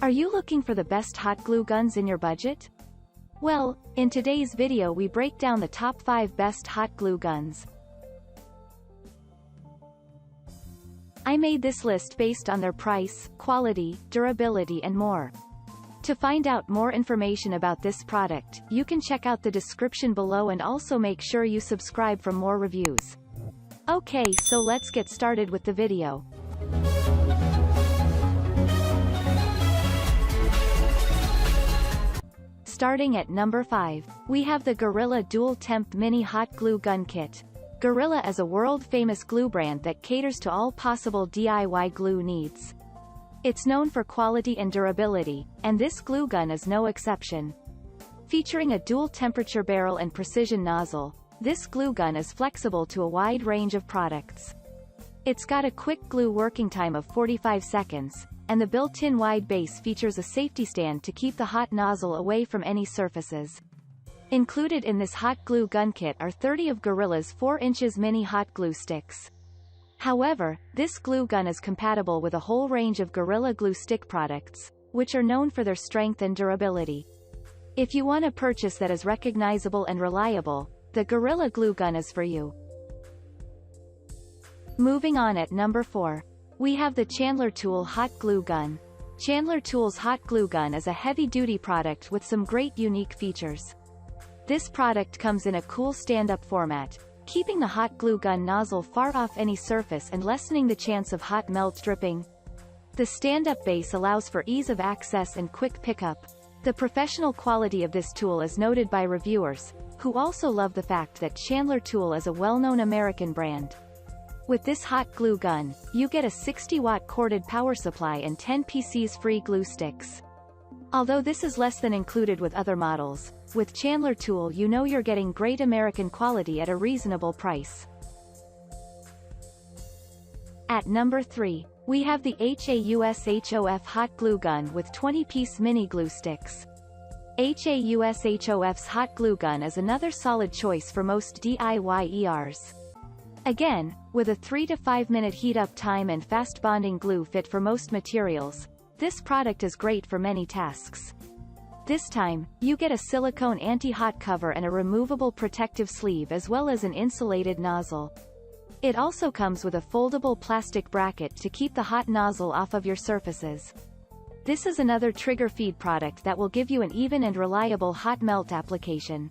Are you looking for the best hot glue guns in your budget? Well, in today's video we break down the top 5 best hot glue guns. I made this list based on their price, quality, durability and more. To find out more information about this product, you can check out the description below and also make sure you subscribe for more reviews. Okay, so let's get started with the video. Starting at number 5, we have the Gorilla Dual Temp Mini Hot Glue Gun Kit. Gorilla is a world-famous glue brand that caters to all possible DIY glue needs. It's known for quality and durability, and this glue gun is no exception. Featuring a dual temperature barrel and precision nozzle, this glue gun is flexible to a wide range of products. It's got a quick glue working time of 45 seconds, and the built-in wide base features a safety stand to keep the hot nozzle away from any surfaces. Included in this hot glue gun kit are 30 of Gorilla's 4" mini hot glue sticks. However, this glue gun is compatible with a whole range of Gorilla glue stick products, which are known for their strength and durability. If you want a purchase that is recognizable and reliable, the Gorilla glue gun is for you. Moving on at number 4. We have the Chandler Tool Hot Glue Gun. Chandler Tool's Hot Glue Gun is a heavy-duty product with some great unique features. This product comes in a cool stand-up format, keeping the hot glue gun nozzle far off any surface and lessening the chance of hot melt dripping. The stand-up base allows for ease of access and quick pickup. The professional quality of this tool is noted by reviewers, who also love the fact that Chandler Tool is a well-known American brand. With this hot glue gun, you get a 60-watt corded power supply and 10 PCs free glue sticks. Although this is less than included with other models, with Chandler Tool you know you're getting great American quality at a reasonable price. At number 3, we have the HAUSHF Hot Glue Gun with 20-piece mini glue sticks. HAUSHF's Hot Glue Gun is another solid choice for most DIYers. Again, with a 3 to 5 minute heat-up time and fast bonding glue fit for most materials, this product is great for many tasks. This time, you get a silicone anti-hot cover and a removable protective sleeve as well as an insulated nozzle. It also comes with a foldable plastic bracket to keep the hot nozzle off of your surfaces. This is another trigger feed product that will give you an even and reliable hot melt application.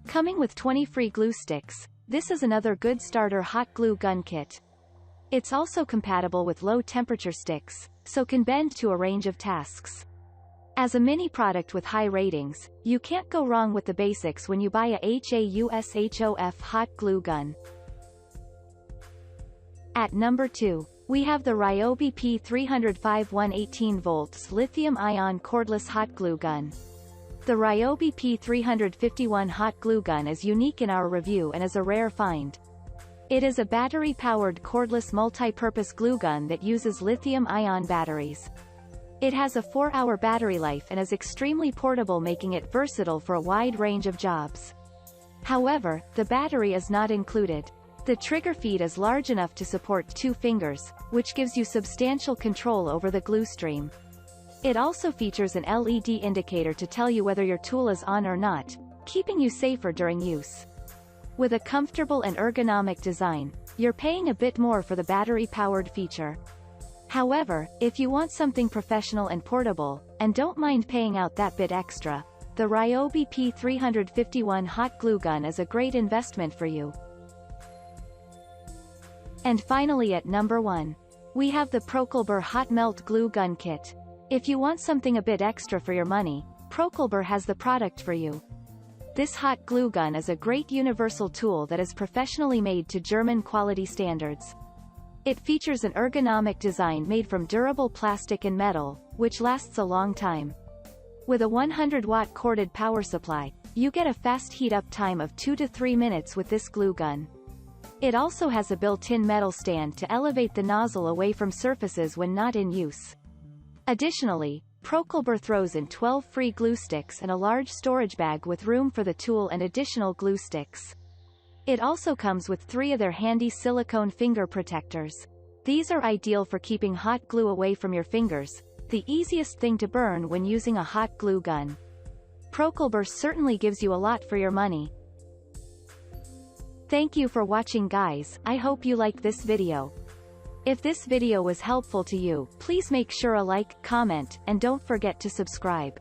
Coming with 20 free glue sticks, this is another good starter hot glue gun kit. It's also compatible with low-temperature sticks, so can bend to a range of tasks. As a mini product with high ratings, you can't go wrong with the basics when you buy a HAUSHF hot glue gun. At number 2, we have the Ryobi P351 18 volts lithium-ion cordless hot glue gun. The Ryobi P351 hot glue gun is unique in our review and is a rare find. It is a battery-powered cordless multi-purpose glue gun that uses lithium-ion batteries. It has a 4-hour battery life and is extremely portable, making it versatile for a wide range of jobs. However, the battery is not included. The trigger feed is large enough to support 2 fingers, which gives you substantial control over the glue stream. It also features an LED indicator to tell you whether your tool is on or not, keeping you safer during use. With a comfortable and ergonomic design, you're paying a bit more for the battery-powered feature. However, if you want something professional and portable, and don't mind paying out that bit extra, the Ryobi P351 hot glue gun is a great investment for you. And finally at number 1, we have the Proculber Hot Melt Glue Gun Kit. If you want something a bit extra for your money, Proculber has the product for you. This hot glue gun is a great universal tool that is professionally made to German quality standards. It features an ergonomic design made from durable plastic and metal, which lasts a long time. With a 100-watt corded power supply, you get a fast heat-up time of 2 to 3 minutes with this glue gun. It also has a built-in metal stand to elevate the nozzle away from surfaces when not in use. Additionally, Proculber throws in 12 free glue sticks and a large storage bag with room for the tool and additional glue sticks. It also comes with 3 of their handy silicone finger protectors. These are ideal for keeping hot glue away from your fingers, the easiest thing to burn when using a hot glue gun. Proculber certainly gives you a lot for your money. Thank you for watching, guys. I hope you liked this video. If this video was helpful to you, please make sure a like, comment, and don't forget to subscribe.